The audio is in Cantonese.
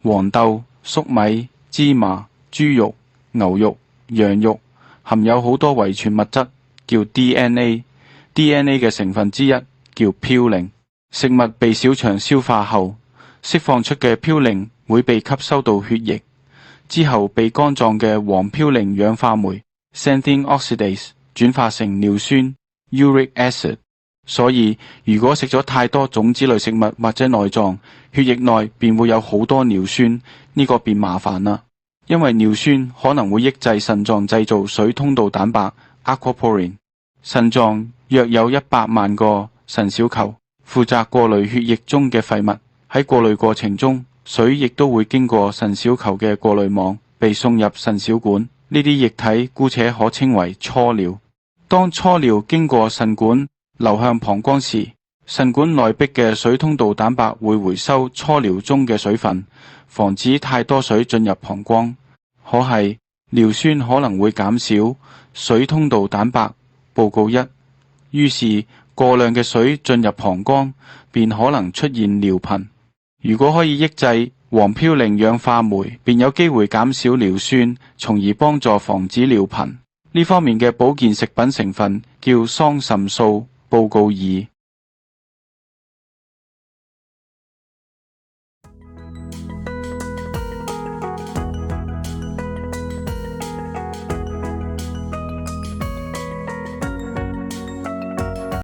黃豆、粟米、芝麻、豬肉、牛肉、羊肉含有好多遺傳物質，叫 DNA。DNA 嘅成分之一叫嘌呤。食物被小腸消化後，釋放出嘅嘌呤會被吸收到血液，之後被肝臟嘅黃嘌呤氧化酶 xanthine oxidase 轉化成尿酸 uric acid。所以如果食咗太多種子類食物或者內臟，血液內便會有好多尿酸，呢個便麻煩啦。因為尿酸可能會抑制腎臟製造水通道蛋白 aquaporin。腎臟約有100萬個腎小球，負責過濾血液中嘅廢物。喺過濾過程中，水亦都會經過腎小球嘅過濾網，被送入腎小管。呢啲液體姑且可稱為初尿。當初尿經過腎管流向膀胱時，腎管內壁嘅水通道蛋白會回收初尿中嘅水分，防止太多水進入膀胱。可係尿酸可能會減少水通道蛋白。報告1，於是過量嘅水進入膀胱，便可能出現尿頻。如果可以抑制黃嘌呤氧化酶，便有機會減少尿酸，從而幫助防止尿頻。呢方面嘅保健食品成分叫桑葚素。報告2。